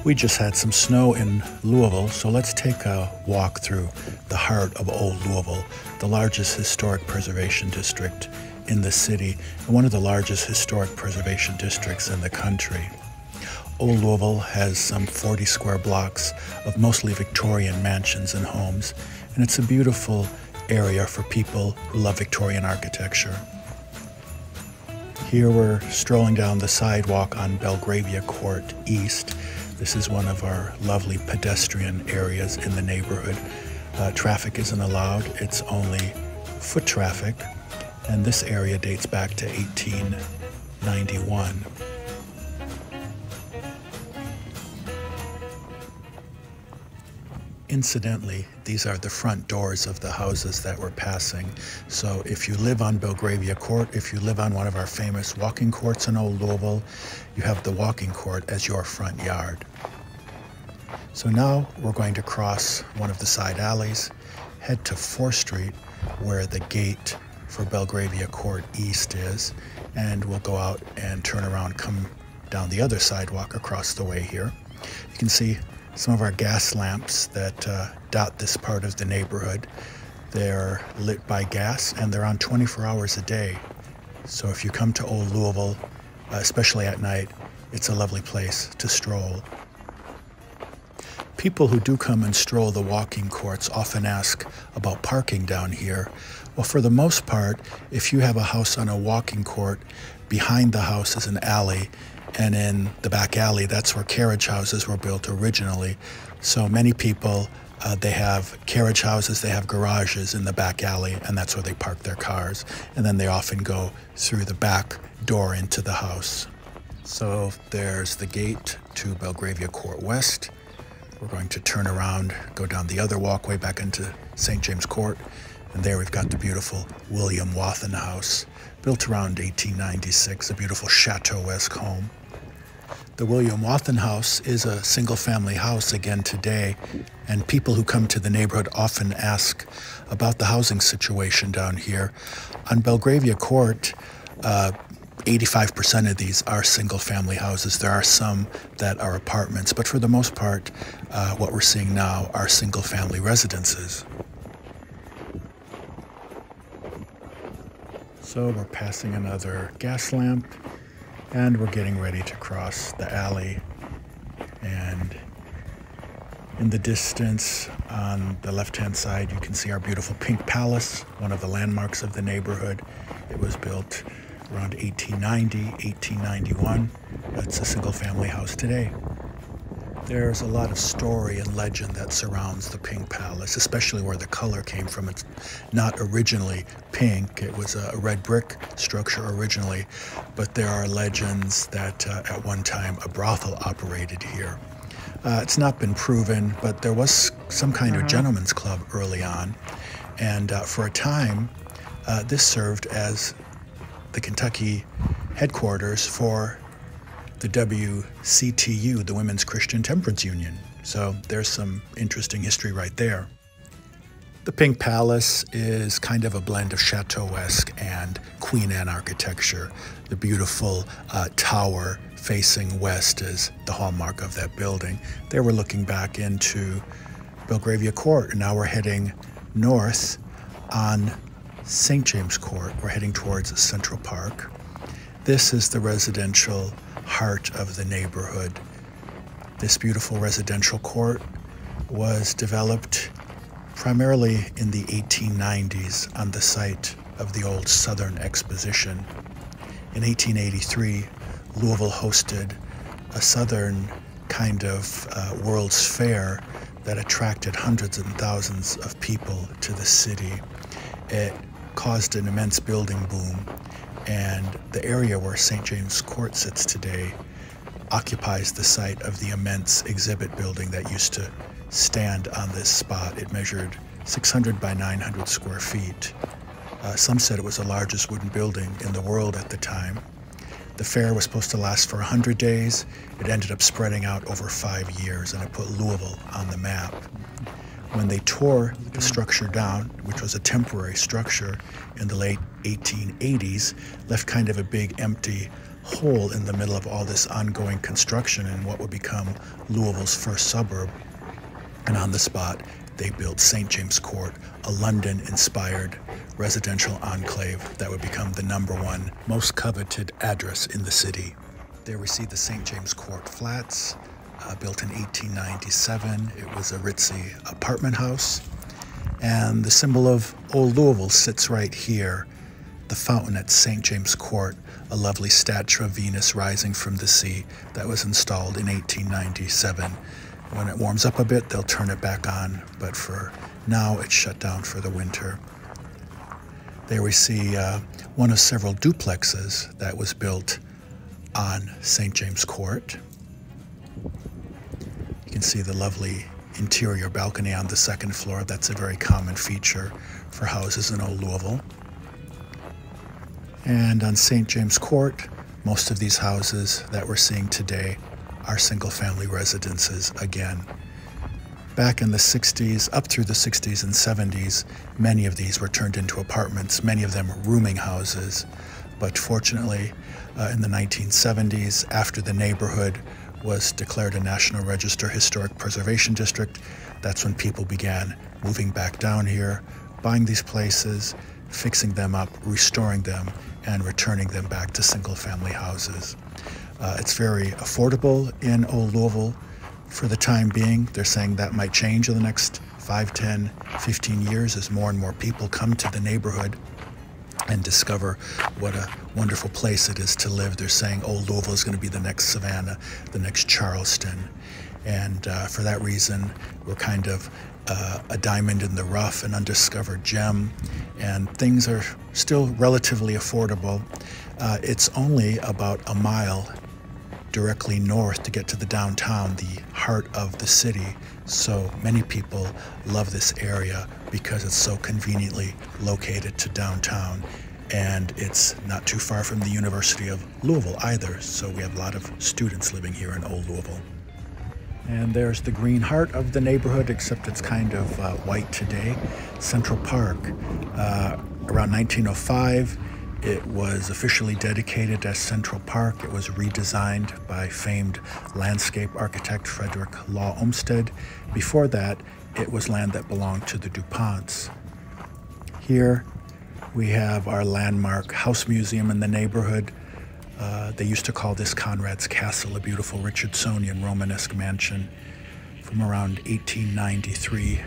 We just had some snow in Louisville, so let's take a walk through the heart of Old Louisville, the largest historic preservation district in the city and one of the largest historic preservation districts in the country. Old Louisville has some 40 square blocks of mostly Victorian mansions and homes, and it's a beautiful area for people who love Victorian architecture. Here we're strolling down the sidewalk on Belgravia Court East. This is one of our lovely pedestrian areas in the neighborhood. Traffic isn't allowed, it's only foot traffic, and this area dates back to 1891. Incidentally, these are the front doors of the houses that we're passing. So if you live on Belgravia Court, if you live on one of our famous walking courts in Old Louisville, you have the walking court as your front yard. So now we're going to cross one of the side alleys, head to 4th Street, where the gate for Belgravia Court East is, and we'll go out and turn around, come down the other sidewalk across the way here. You can see some of our gas lamps that dot this part of the neighborhood. They're lit by gas and they're on 24 hours a day. So if you come to Old Louisville, especially at night, it's a lovely place to stroll. People who do come and stroll the walking courts often ask about parking down here. Well, for the most part, if you have a house on a walking court, behind the house is an alley, and in the back alley, that's where carriage houses were built originally. So many people, they have carriage houses, they have garages in the back alley, and that's where they park their cars. And then they often go through the back door into the house. So there's the gate to Belgravia Court West. We're going to turn around, go down the other walkway back into St. James Court, and there we've got the beautiful William Wathen House, built around 1896, a beautiful Chateau-esque home. The William Wathen House is a single-family house again today, and people who come to the neighborhood often ask about the housing situation down here. On Belgravia Court, 85% of these are single-family houses. There are some that are apartments, but for the most part, what we're seeing now are single-family residences. So we're passing another gas lamp, and we're getting ready to cross the alley. And in the distance, on the left-hand side, you can see our beautiful Pink Palace, one of the landmarks of the neighborhood. It was built around 1890, 1891. It's a single-family house today. There's a lot of story and legend that surrounds the Pink Palace, especially where the color came from. It's not originally pink. It was a red brick structure originally, but there are legends that at one time a brothel operated here. It's not been proven, but there was some kind of gentleman's club early on, and for a time, this served as the Kentucky headquarters for the WCTU, the Women's Christian Temperance Union. So there's some interesting history right there. The Pink Palace is kind of a blend of Chateau-esque and Queen Anne architecture. The beautiful tower facing west is the hallmark of that building. There we're looking back into Belgravia Court, and now we're heading north on St. James Court. We're heading towards Central Park. This is the residential heart of the neighborhood. This beautiful residential court was developed primarily in the 1890s on the site of the old Southern Exposition. In 1883, Louisville hosted a Southern kind of World's Fair that attracted hundreds and thousands of people to the city. It caused an immense building boom, and the area where St. James Court sits today occupies the site of the immense exhibit building that used to stand on this spot. It measured 600 by 900 square feet. Some said it was the largest wooden building in the world at the time. The fair was supposed to last for 100 days. It ended up spreading out over 5 years, and it put Louisville on the map. When they tore the structure down, which was a temporary structure in the late 1880s, left kind of a big empty hole in the middle of all this ongoing construction in what would become Louisville's first suburb. And on the spot, they built St. James Court, a London-inspired residential enclave that would become the #1 most coveted address in the city. There we see the St. James Court Flats, built in 1897. It was a ritzy apartment house. And the symbol of Old Louisville sits right here, the fountain at St. James Court, a lovely statue of Venus rising from the sea that was installed in 1897. When it warms up a bit, they'll turn it back on, but for now, it's shut down for the winter. There we see one of several duplexes that was built on St. James Court. You can see the lovely interior balcony on the second floor. That's a very common feature for houses in Old Louisville. And on St. James Court, most of these houses that we're seeing today are single-family residences again. Back in the 60s, up through the 60s and 70s, many of these were turned into apartments, many of them rooming houses. But fortunately, in the 1970s, after the neighborhood was declared a National Register Historic Preservation District, that's when people began moving back down here, buying these places, fixing them up, restoring them, and returning them back to single-family houses. It's very affordable in Old Louisville for the time being. They're saying that might change in the next 5, 10, 15 years as more and more people come to the neighborhood and discover what a wonderful place it is to live. They're saying Old Louisville is going to be the next Savannah, the next Charleston. And for that reason, we're kind of a diamond in the rough, an undiscovered gem, and things are still relatively affordable. It's only about a mile directly north to get to the downtown, the heart of the city. So many people love this area because it's so conveniently located to downtown, and it's not too far from the University of Louisville either. So we have a lot of students living here in Old Louisville. And there's the green heart of the neighborhood, except it's kind of white today. Central Park. Around 1905, it was officially dedicated as Central Park. It was redesigned by famed landscape architect Frederick Law Olmsted. Before that, it was land that belonged to the DuPonts. Here we have our landmark house museum in the neighborhood. They used to call this Conrad's Castle, a beautiful Richardsonian Romanesque mansion from around 1893.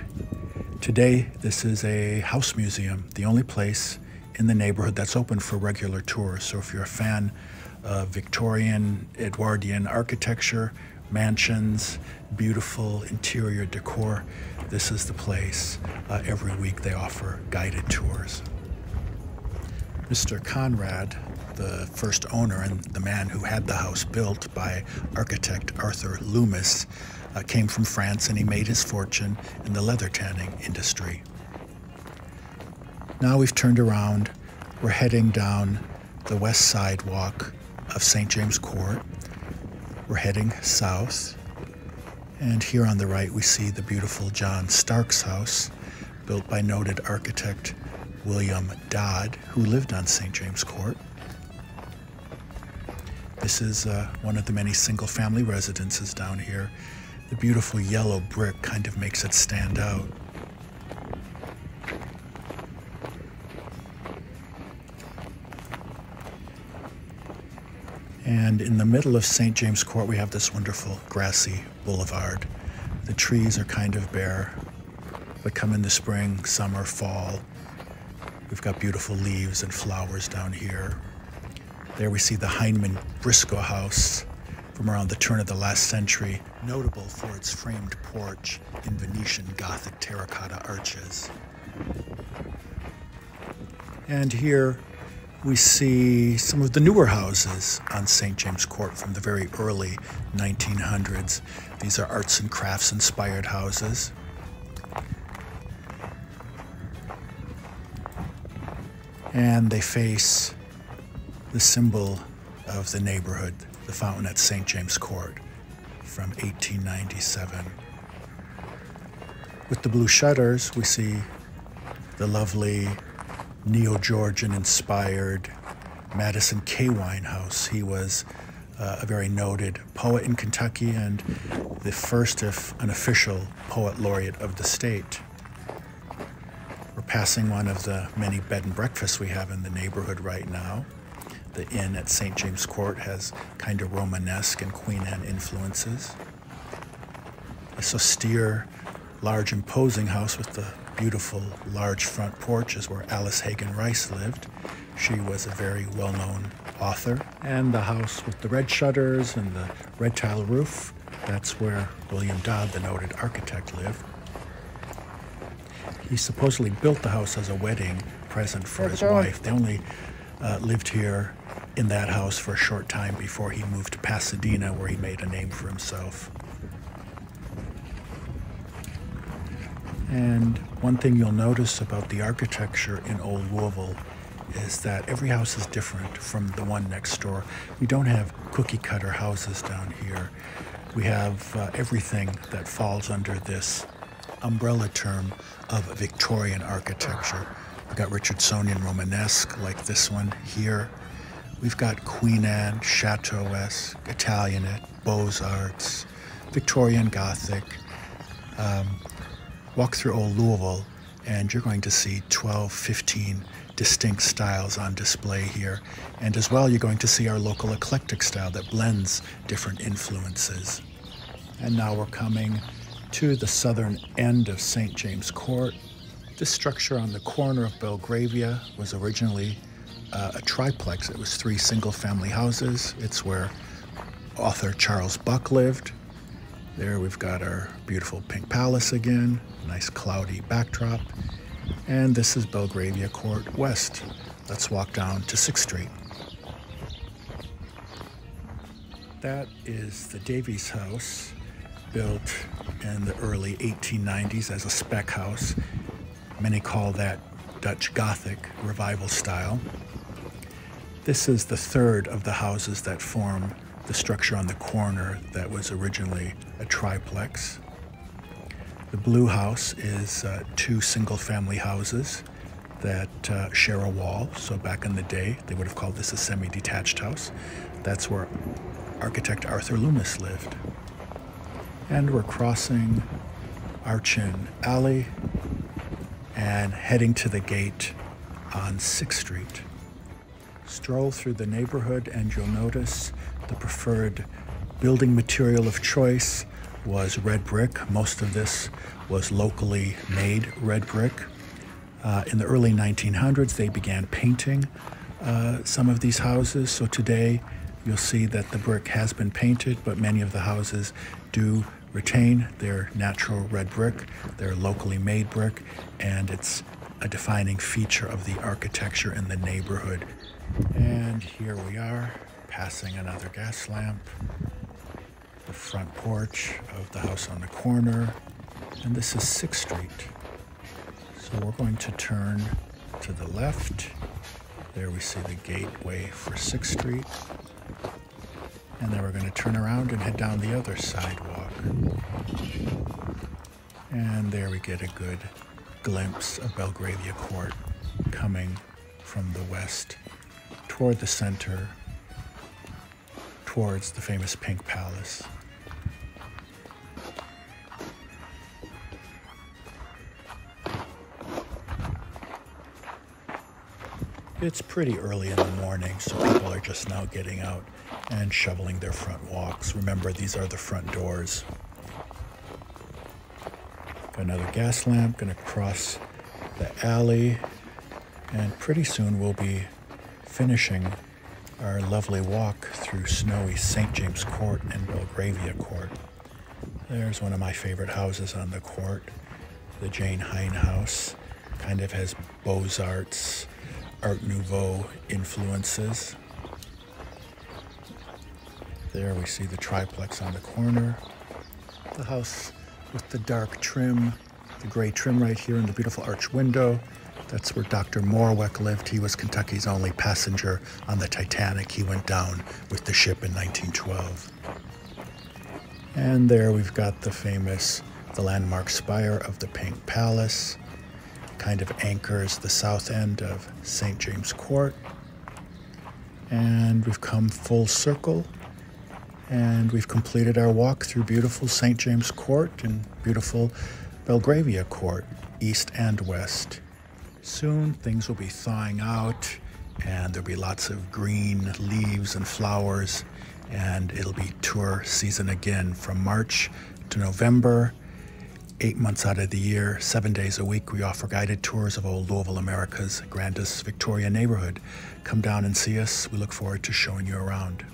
Today, this is a house museum, the only place in the neighborhood that's open for regular tours. So if you're a fan of Victorian, Edwardian architecture, mansions, beautiful interior decor, this is the place. Every week they offer guided tours. Mr. Conrad, the first owner and the man who had the house built by architect Arthur Loomis, came from France, and he made his fortune in the leather tanning industry. Now we've turned around. We're heading down the west sidewalk of St. James Court. We're heading south. And here on the right, we see the beautiful John Stark's house, built by noted architect William Dodd, who lived on St. James Court. This is one of the many single-family residences down here. The beautiful yellow brick kind of makes it stand out. And in the middle of St. James Court, we have this wonderful grassy boulevard. The trees are kind of bare, but come in the spring, summer, fall, we've got beautiful leaves and flowers down here. There we see the Hein Briscoe house from around the turn of the last century, notable for its framed porch in Venetian Gothic terracotta arches. And here we see some of the newer houses on St. James Court from the very early 1900s. These are arts and crafts inspired houses. And they face the symbol of the neighborhood, the fountain at St. James Court from 1897. With the blue shutters, we see the lovely Neo-Georgian inspired Madison K. Winehouse. He was a very noted poet in Kentucky and the first, if unofficial, poet laureate of the state. We're passing one of the many bed and breakfasts we have in the neighborhood right now. The inn at St. James Court has kind of Romanesque and Queen Anne influences. This austere, large, imposing house with the beautiful, large front porch is where Alice Hagen Rice lived. She was a very well-known author. And the house with the red shutters and the red tile roof, that's where William Dodd, the noted architect, lived. He supposedly built the house as a wedding present for his wife. They only lived here in that house for a short time before he moved to Pasadena, where he made a name for himself. And one thing you'll notice about the architecture in Old Louisville is that every house is different from the one next door. We don't have cookie-cutter houses down here. We have everything that falls under this umbrella term of Victorian architecture. We've got Richardsonian Romanesque, like this one here. We've got Queen Anne, Chateauesque, Italianate, Beaux-Arts, Victorian Gothic. Walk through Old Louisville and you're going to see 12, 15 distinct styles on display here. And as well, you're going to see our local eclectic style that blends different influences. And now we're coming to the southern end of St. James Court. This structure on the corner of Belgravia was originally a triplex. It was 3 single-family houses. It's where author Charles Buck lived. There we've got our beautiful pink palace again, nice cloudy backdrop. And this is Belgravia Court West. Let's walk down to 6th Street. That is the Davies House, built in the early 1890s as a spec house. Many call that Dutch Gothic revival style. This is the third of the houses that form the structure on the corner that was originally a triplex. The blue house is 2 single-family houses that share a wall. So back in the day, they would have called this a semi-detached house. That's where architect Arthur Loomis lived. And we're crossing Archin Alley and heading to the gate on 6th Street. Stroll through the neighborhood and you'll notice the preferred building material of choice was red brick. Most of this was locally made red brick. In the early 1900s, they began painting some of these houses. So today, you'll see that the brick has been painted, but many of the houses do retain their natural red brick, their locally made brick, and it's a defining feature of the architecture in the neighborhood. And here we are, passing another gas lamp, the front porch of the house on the corner, and this is 6th Street. So we're going to turn to the left. There we see the gateway for 6th Street. And then we're going to turn around and head down the other sidewalk. And there we get a good glimpse of Belgravia Court coming from the west toward the center, towards the famous Pink Palace. It's pretty early in the morning, so people are just now getting out and shoveling their front walks. Remember, these are the front doors. Got another gas lamp, gonna cross the alley, and pretty soon we'll be finishing our lovely walk through snowy St. James Court and Belgravia Court. There's one of my favorite houses on the court, the Jane Hein house. Kind of has Beaux-Arts, Art Nouveau influences. There we see the triplex on the corner. The house with the dark trim, the gray trim right here, and the beautiful arch window. That's where Dr. Morweck lived. He was Kentucky's only passenger on the Titanic. He went down with the ship in 1912. And there we've got the landmark spire of the Pink Palace. Kind of anchors the south end of St. James Court. And we've come full circle, and we've completed our walk through beautiful St. James Court and beautiful Belgravia Court, east and west. Soon things will be thawing out, and there'll be lots of green leaves and flowers, and it'll be tour season again from March to November. 8 months out of the year, 7 days a week, we offer guided tours of old Louisville, America's grandest Victorian neighborhood. Come down and see us. We look forward to showing you around.